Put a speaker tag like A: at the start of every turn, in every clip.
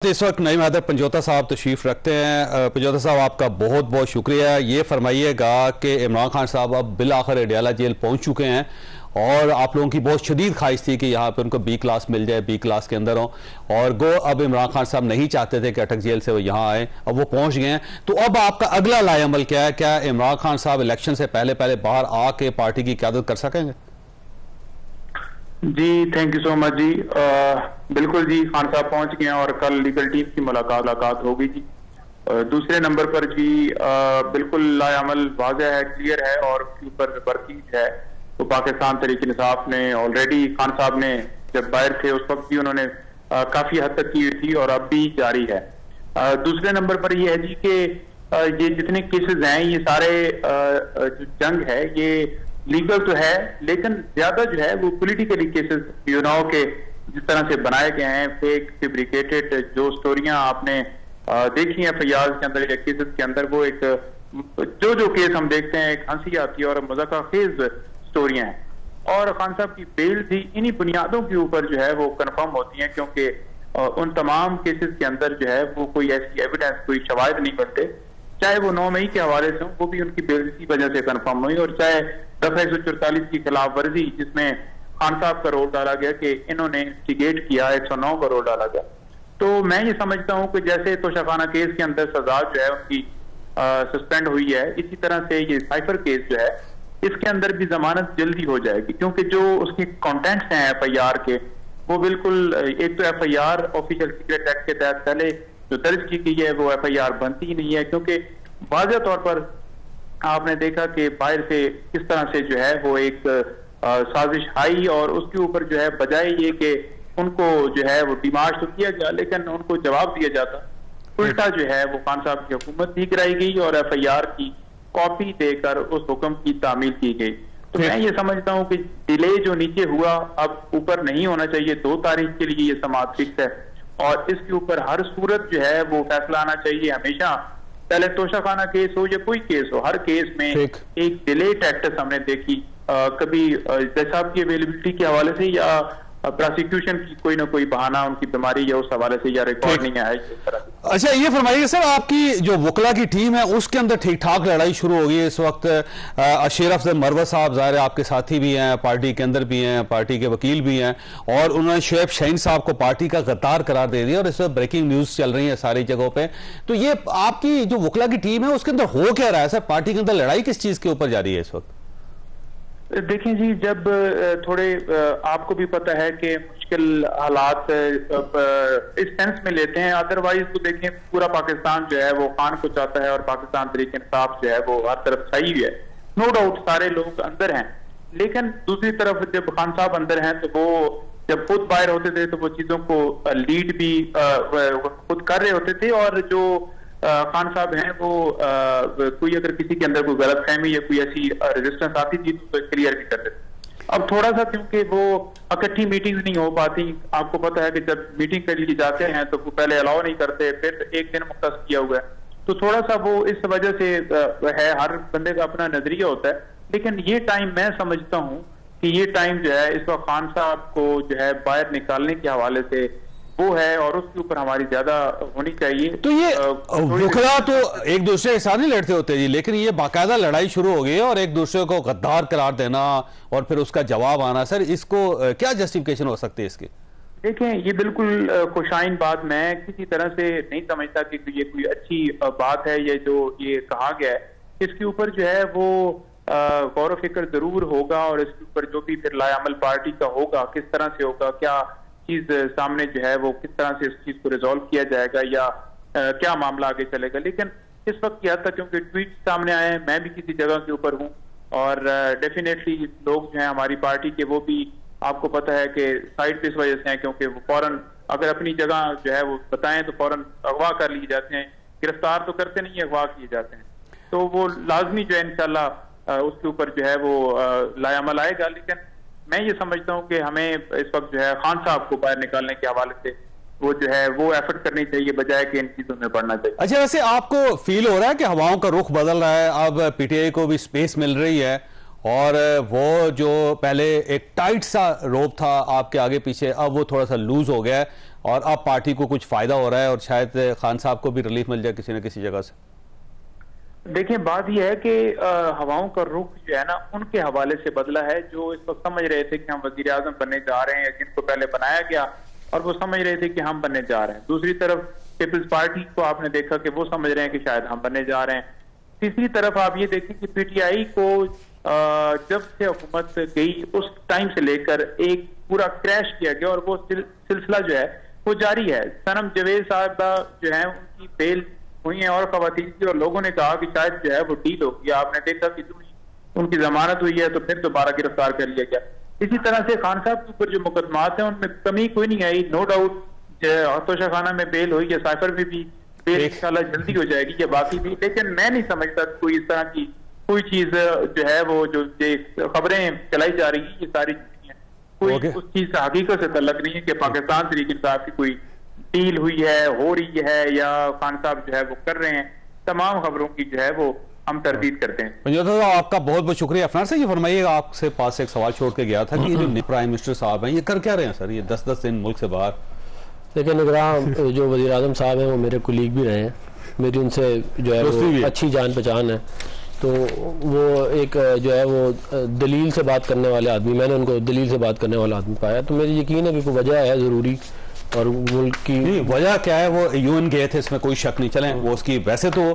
A: इस वक्त नईम हैदर पंजोता साहब तशरीफ रखते हैं। पंजोता साहब, आपका बहुत बहुत शुक्रिया। ये फरमाइएगा कि इमरान खान साहब अब बिल आखिर अडयाला जेल पहुंच चुके हैं और आप लोगों की बहुत शदीद ख्वाहिश थी कि यहाँ पे उनको बी क्लास मिल जाए, बी क्लास के अंदर हो, और गो अब इमरान खान साहब नहीं चाहते थे कि अटक जेल से वो यहाँ आए, अब वो पहुंच गए हैं। तो अब आपका अगला लाएअमल क्या है? क्या इमरान खान साहब इलेक्शन से पहले पहले बाहर आके पार्टी की क़यादत कर सकेंगे?
B: जी, थैंक यू सो मच जी। बिल्कुल जी, खान साहब पहुंच गए हैं और कल लीगल टीम की मुलाकात होगी जी। दूसरे नंबर पर जी बिल्कुल लाएअमल वाज़ेह है, क्लियर है और उसके ऊपर वर्किंग है। तो पाकिस्तान तहरीक इंसाफ ने ऑलरेडी, खान साहब ने जब बाहर थे उस वक्त भी उन्होंने काफी हद तक की हुई थी और अब भी जारी है। दूसरे नंबर पर यह है जी कि ये जितने केसेस हैं ये सारे जो जंग है ये लीगल तो है, लेकिन ज्यादा जो है वो पॉलिटिकली केसेस चुनाव के जिस तरह से बनाए गए हैं, फेक फेब्रिकेटेड जो स्टोरियां आपने देखी हैं फैयाज के अंदर या केसेस के अंदर, वो एक जो केस हम देखते हैं एक हंसी आती है और मज़ाक़खेज़ स्टोरियां हैं। और खान साहब की बेल भी इन्हीं बुनियादों के ऊपर जो है वो कंफर्म होती है, क्योंकि उन तमाम केसेस के अंदर जो है वो कोई ऐसी एविडेंस, कोई शवाहिद नहीं मिलते, चाहे वो 9 मई के हवाले से हो, वो भी उनकी बेल की वजह से कंफर्म हुई, और चाहे दफा 144 की खिलाफ वर्जी जिसमें खान साहब का रोल डाला गया कि इन्होंने इंस्टिगेट किया, 109 का रोल डाला गया। तो मैं ये समझता हूं कि जैसे तोशाखाना केस के अंदर सजा जो है उनकी सस्पेंड हुई है, इसी तरह से ये साइफर केस जो है इसके अंदर भी जमानत जल्दी हो जाएगी, क्योंकि जो उसके कॉन्टेंट्स हैं FIR के वो बिल्कुल, एक तो FIR ऑफिशियल सीक्रेट एक्ट के तहत पहले जो दर्ज की गई है वो FIR बनती ही नहीं है, क्योंकि वाज़ेह तौर पर आपने देखा कि बाहर से किस तरह से जो है वो एक साजिश आई और उसके ऊपर जो है बजाय ये कि उनको जो है वो डिमांड तो किया गया लेकिन उनको जवाब दिया जाता, उल्टा जो है वो खान साहब की हुकूमत भी गिराई गई और FIR की कॉपी देकर उस हुक्म की तामील की गई। तो मैं ये समझता हूँ कि डिले जो नीचे हुआ अब ऊपर नहीं होना चाहिए। 2 तारीख के लिए ये समाअत फिक्स है और इसके ऊपर हर सूरत जो है वो फैसला आना चाहिए। हमेशा पहले तोशाखाना केस हो या कोई केस हो, हर केस में एक डिले टैक्टिस हमने देखी, कभी जज साहब की अवेलेबिलिटी के हवाले से या प्रोसिक्यूशन की कोई ना कोई बहाना, उनकी बीमारी या उस हवाले से या रिकॉर्ड नहीं आया इस तरह।
A: अच्छा, ये फरमाइए सर, आपकी जो वकला की टीम है उसके अंदर ठीक ठाक लड़ाई शुरू हो गई है इस वक्त? अशर अफजल मरवत साहब ज़ाहिर है आपके साथी भी हैं, पार्टी के अंदर भी हैं, पार्टी के वकील भी हैं, और उन्होंने शुएब शाहीन साहब को पार्टी का गद्दार करार दे दिया और इस वक्त ब्रेकिंग न्यूज चल रही है सारी जगहों पे। तो ये आपकी जो वकला की टीम है उसके अंदर हो क्या रहा है सर? पार्टी के अंदर लड़ाई किस चीज के ऊपर जारी है इस वक्त?
B: देखें जी, जब थोड़े आपको भी पता है कि मुश्किल हालात इस सेंस में लेते हैं, अदरवाइज तो देखें पूरा पाकिस्तान जो है वो खान को चाहता है और पाकिस्तान तहरीक इंसाफ जो है वो हर तरफ छाई हुई है, नो डाउट सारे लोग अंदर हैं। लेकिन दूसरी तरफ जब खान साहब अंदर हैं तो वो जब खुद बाहर होते थे तो वो चीजों को लीड भी खुद कर रहे होते थे, और जो खान साहब हैं वो कोई अगर किसी के अंदर कोई गलत फहमी या कोई ऐसी रेजिस्टेंस आती थी तो क्लियर भी करते थे। अब थोड़ा सा क्योंकि वो इकट्ठी मीटिंग नहीं हो पाती, आपको पता है कि जब मीटिंग के लिए जाते हैं तो वो पहले अलाउ नहीं करते, फिर एक दिन मुख्तस किया हुआ है, तो थोड़ा सा वो इस वजह से है, हर बंदे का अपना नजरिया होता है। लेकिन ये टाइम मैं समझता हूँ कि ये टाइम जो है इस वक्त खान साहब को जो है बाहर निकालने के हवाले से वो है और उसके ऊपर हमारी ज्यादा होनी चाहिए।
A: तो ये वकला तो एक दूसरे के साथ नहीं लड़ते होते जी, लेकिन ये बाकायदा लड़ाई शुरू हो गई है और एक दूसरे को गद्दार करार देना और फिर उसका जवाब आना, सर इसको क्या जस्टिफिकेशन हो सकती है इसकी?
B: देखें, ये बिल्कुल खुशाइन बात मैं किसी तरह से नहीं समझता कि ये कोई अच्छी बात है। ये जो ये कहा गया है इसके ऊपर जो है वो गौर फिक्र जरूर होगा, और इसके ऊपर जो भी फिर लाएअमल पार्टी का होगा किस तरह से होगा, क्या चीज सामने जो है वो किस तरह से इस चीज को रिजॉल्व किया जाएगा या क्या मामला आगे चलेगा। लेकिन इस वक्त की हद तक क्योंकि ट्वीट सामने आए हैं, मैं भी किसी जगह के ऊपर हूँ और डेफिनेटली लोग जो हैं हमारी पार्टी के वो भी आपको पता है कि साइड पे इस वजह से हैं, क्योंकि वो फौरन अगर अपनी जगह जो है वो बताएं तो फौरन अगवा कर लिए जाते हैं, गिरफ्तार तो करते नहीं, अगवा किए जाते हैं। तो वो लाजमी जो है इंशाल्लाह उसके ऊपर जो है वो लाएअमल आएगा। लेकिन मैं ये समझता हूँ कि हमें इस वक्त जो है खान साहब को बाहर निकालने के हवाले से वो जो है वो एफर्ट करनी चाहिए बजाय कि इन चीजों में बढ़ना चाहिए।
A: अच्छा, वैसे आपको फील हो रहा है कि हवाओं का रुख बदल रहा है, अब PTI को भी स्पेस मिल रही है और वो जो पहले एक टाइट सा रोप था आपके आगे पीछे, अब वो थोड़ा सा लूज हो गया है, और अब पार्टी को कुछ फायदा हो रहा है और शायद खान साहब को भी रिलीफ मिल जाए किसी न किसी जगह से?
B: देखिए, बात यह है कि हवाओं का रुख जो है ना उनके हवाले से बदला है। जो इस वक्त समझ रहे थे कि हम वजीर आजम बनने जा रहे हैं, या जिनको पहले बनाया गया और वो समझ रहे थे कि हम बनने जा रहे हैं। दूसरी तरफ पीपल्स पार्टी को आपने देखा कि वो समझ रहे हैं कि शायद हम बनने जा रहे हैं। तीसरी तरफ आप ये देखें कि पीटीआई को जब से हुकूमत गई उस टाइम से लेकर एक पूरा क्रैश किया गया, और वो सिलसिला जो है वो जारी है। सनम जवेद साहब जो है उनकी बेल हुई है और खवातीन की, और लोगों ने कहा कि शायद जो है वो डील होगी। आपने देखा कि उनकी जमानत हुई है तो फिर दोबारा गिरफ्तार कर लिया गया। इसी तरह से खान साहब के ऊपर जो मुकदमात हैं उनमें कमी कोई नहीं आई। नो डाउट तोशाखाना में बेल हुई, या साइफर में भी बेल इंशाल्लाह जल्दी हो जाएगी, या बाकी भी। लेकिन मैं नहीं समझता कोई इस तरह की कोई चीज जो है वो जो खबरें चलाई जा रही है ये सारी कोई उस चीज का हकीकत से तल्लक नहीं है कि पाकिस्तान तहरीक इंसाफ की कोई डील हुई है, हो रही है, या खान साहब जो है वो कर रहे हैं। तमाम खबरों की जो है वो हम तरदीद करते हैं।
A: पंजोता साहब, आपका बहुत बहुत शुक्रिया। अफनान से ये फरमाइएगा, आपसे पास एक सवाल छोड़ के गया था कि जो प्राइम मिनिस्टर साहब हैं ये कर क्या रहे हैं सर, ये 10-10 दिन मुल्क से बाहर?
C: देखिए, निगरान जो वज़ीर आज़म साहब हैं वो मेरे कुलीग भी रहे हैं, मेरी उनसे जो है वो अच्छी जान पहचान है। तो वो एक जो है वो दलील से बात करने वाले आदमी, मैंने उनको दलील से बात करने वाला आदमी पाया। तो मुझे यकीन है कि कोई वजह है ज़रूरी, और मुल्क की
A: वजह क्या है वो यूएन गए थे, इसमें कोई शक नहीं। चलें वो उसकी, वैसे तो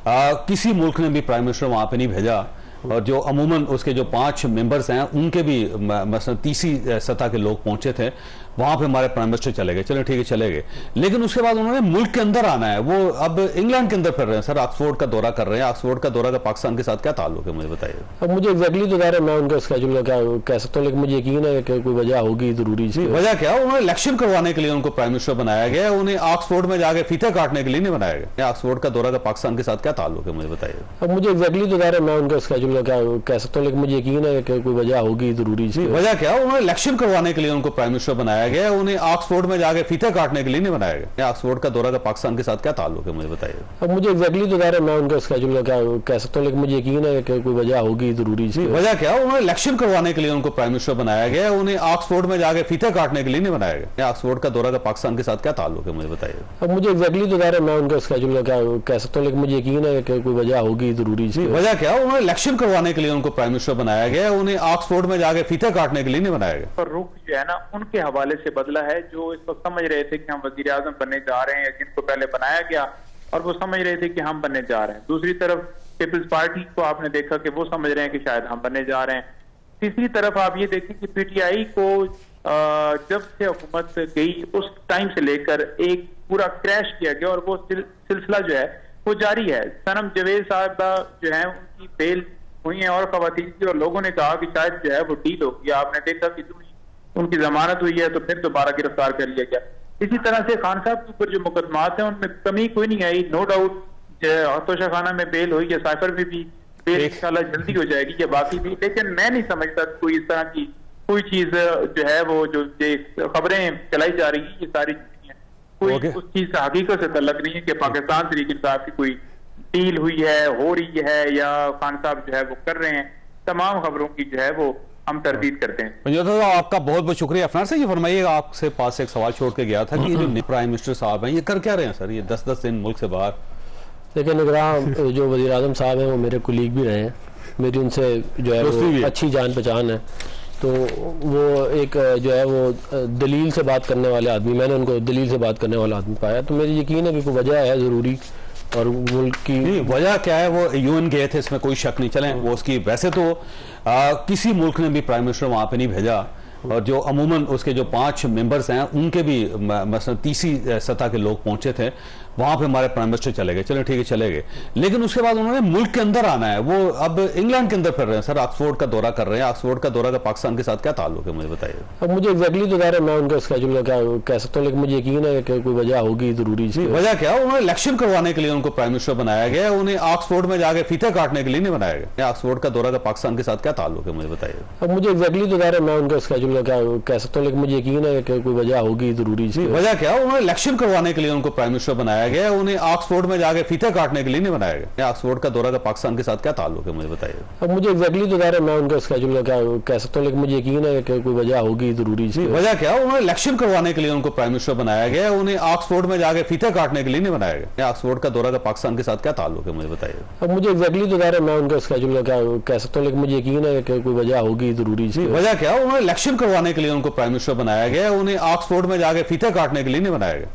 A: किसी मुल्क ने भी प्राइम मिनिस्टर वहां पे नहीं भेजा, और जो अमूमन उसके जो 5 मेंबर्स हैं उनके भी मसलन तीसरी सतह के लोग पहुंचे थे, वहां पे हमारे प्राइम मिनिस्टर चले गए। चलो ठीक है, चले गए, लेकिन उसके बाद उन्होंने मुल्क के अंदर आना है। वो अब इंग्लैंड के अंदर फिर रहे हैं सर, ऑक्सफोर्ड का दौरा कर रहे हैं। ऑक्सफोर्ड का दौरा का पाकिस्तान के साथ क्या ताल्लुक है, मुझे बताइए।
C: अब मुझे एग्जैक्टली तो ज़ाहिर है मैं उनका स्केड्यूल का क्या कह सकता हूँ, लेकिन मुझे यकीन है कि कोई वजह होगी ज़रूरी।
A: वजह क्या? उन्होंने इलेक्शन करवाने के लिए उनको प्राइम मिनिस्टर बनाया गया, उन्हें ऑक्सफोर्ड में जाके फीते काटने के लिए नहीं बनाया गया। ऑक्सफोर्ड का दौरा का पाकिस्तान के साथ क्या ताल्लुक है, मुझे बताइए।
C: अब मुझे एग्जैक्टली तो ज़ाहिर है मैं उनका स्केड्यूल का क्या कह सकता हूँ, लेकिन मुझे यकीन है कि कोई वजह होगी ज़रूरी।
A: वजह क्या? उन्होंने इलेक्शन करवाने के लिए उनको प्राइम मिनिस्टर बनाया गया, उन्हें ऑक्सफोर्ड में जाके फीते काटने के लिए नहीं बनाया गया। ऑक्सफोर्ड का दौरा का पाकिस्तान के साथ क्या ताल्लुक है, मुझे बताइए।
C: अब मुझे एग्जैक्टली तो ज़ाहिर है मैं उनका स्केड्यूल का क्या कह सकता हूँ, लेकिन मुझे यकीन है कि कोई वजह होगी ज़रूरी।
A: वजह क्या? उन्होंने इलेक्शन करवाने के लिए उनको प्राइम मिनिस्टर बनाया गया, उन्हें ऑक्सफोर्ड में जाके फीते काटने के लिए नहीं बनाया गया। ऑक्सफोर्ड का दौरा का पाकिस्तान के साथ क्या ताल्लुक है, मुझे बताइए।
C: अब मुझे एग्जैक्टली तो ज़ाहिर है मैं उनका स्केड्यूल का क्या कह सकता हूँ, लेकिन मुझे यकीन है कि कोई वजह होगी ज़रूरी।
A: वजह क्या? उन्होंने इलेक्शन करवाने के लिए उनको प्राइम मिनिस्टर बनाया गया, उन्हें ऑक्सफोर्ड में जाके फीते काटने के लिए नहीं बनाया गया।
B: और रुख जो है ना उनके हवाले से बदला है। जो इस वक्त समझ रहे थे कि हम वजीर आजम बनने जा रहे हैं, या जिनको पहले बनाया गया और वो समझ रहे थे कि हम बनने जा रहे हैं। दूसरी तरफ पीपल्स पार्टी को आपने देखा कि वो समझ रहे हैं कि शायद हम बनने जा रहे हैं। तीसरी तरफ आप ये देखें कि पीटीआई को जब से हुकूमत गई उस टाइम से लेकर एक पूरा क्रैश किया गया, और वो सिलसिला जो है वो जारी है। सनम जवेद साहब जो है उनकी बेल हुई है और खवातीन की, और लोगों ने कहा कि शायद जो है वो डील होगी। आपने देखा कि उनकी जमानत हुई है तो फिर दोबारा गिरफ्तार कर लिया गया। इसी तरह से खान साहब के ऊपर जो मुकदमात हैं उनमें कमी कोई नहीं आई। नो डाउट तोशाखाना में बेल हुई, या साइफर में भी बेल इंशाल्लाह जल्दी हो जाएगी, या बाकी भी। लेकिन मैं नहीं समझता कोई इस तरह की कोई चीज जो है वो जो खबरें चलाई जा रही है ये सारी कोई उस चीज का हकीकत से तल्लक नहीं है कि पाकिस्तान तहरीक इंसाफ की कोई डील हुई है, हो रही है, या खान साहब जो है वो कर रहे हैं। तमाम खबरों की जो है वो हम तरदीद करते हैं।
A: पंजोता साहब, आपका बहुत बहुत शुक्रिया। अफनान से ये फरमाइएगा, आपसे पास एक सवाल छोड़ के गया था कि जो प्राइम मिनिस्टर साहब हैं ये कर क्या रहे हैं सर, ये 10-10 दिन मुल्क से बाहर?
C: देखिए, निगरान जो वज़ीर आज़म साहब हैं वो मेरे कुलीग भी रहे हैं, मेरी उनसे जो है वो अच्छी जान पहचान है। तो वो एक जो है वो दलील से बात करने वाले आदमी, मैंने उनको दलील से बात करने वाला आदमी पाया। तो मुझे यकीन है कि कोई वजह है ज़रूरी, और मुल्क की
A: वजह क्या है वो यूएन गए थे, इसमें कोई शक नहीं। चलें वो उसकी, वैसे तो किसी मुल्क ने भी प्राइम मिनिस्टर वहां पे नहीं भेजा, और जो अमूमन उसके जो 5 मेंबर्स हैं उनके भी मसलन तीसरी सतह के लोग पहुंचे थे, वहां पे हमारे प्राइम मिनिस्टर चले गए। चलो ठीक है, चले गए, लेकिन उसके बाद उन्होंने मुल्क के अंदर आना है। वो अब इंग्लैंड के अंदर फिर रहे हैं सर, ऑक्सफोर्ड का दौरा कर रहे हैं। ऑक्सफोर्ड का दौरा का पाकिस्तान के साथ क्या ताल्लुक है, मुझे बताइए।
C: अब मुझे एग्जैक्टली तो ज़ाहिर है मैं उनका स्केड्यूल का क्या कह सकता हूँ, लेकिन मुझे यकीन है कि कोई वजह होगी ज़रूरी।
A: वजह क्या? उन्होंने इलेक्शन करवाने के लिए उनको प्राइम मिनिस्टर बनाया गया, उन्हें ऑक्सफोर्ड में जाके फीते काटने के लिए नहीं बनाया गया। ऑक्सफोर्ड का दौरा का पाकिस्तान के साथ क्या ताल्लुक है, मुझे बताइए।
C: अब मुझे एग्जैक्टली तो ज़ाहिर है मैं उनका स्केड्यूल स्केड्यूल का क्या कह सकता हूँ, लेकिन मुझे यकीन है कि कोई वजह होगी जरूरी।
A: वजह क्या, उन्होंने इलेक्शन करवाने के लिए उनको प्राइम मिनिस्टर बनाया गया, उन्हें ऑक्सफोर्ड में जाके फीते काटने के लिए नहीं बनाया गया। ऑक्सफोर्ड का दौरा का पाकिस्तान के साथ क्या ताल्लुक है, मुझे बताइए।
C: अब मुझे एग्जैक्टली तो ज़ाहिर है मैं उनका स्केड्यूल का क्या कह सकता हूँ, लेकिन मुझे यकीन है कि कोई वजह होगी जरूरी।
A: वजह क्या, उन्होंने इलेक्शन करवाने के लिए उनको प्राइम मिनिस्टर बनाया गया, उन्हें ऑक्सफोर्ड में जाके फीते काटने के लिए नहीं बनाया गया। ऑक्सफोर्ड का दौरा का पाकिस्तान के साथ क्या ताल्लुक है, मुझे बताइए।
C: अब मुझे एग्जैक्टली तो ज़ाहिर है मैं उनका स्केड्यूल का क्या कह सकता हूँ, लेकिन मुझे यकीन है कि कोई वजह होगी जरूरी।
A: वजह क्या, उन्होंने इलेक्शन करवाने के लिए उनको प्राइम मिनिस्टर बनाया गया, उन्हें ऑक्सफोर्ड में जाके फीते काटने के लिए नहीं बनाया गया।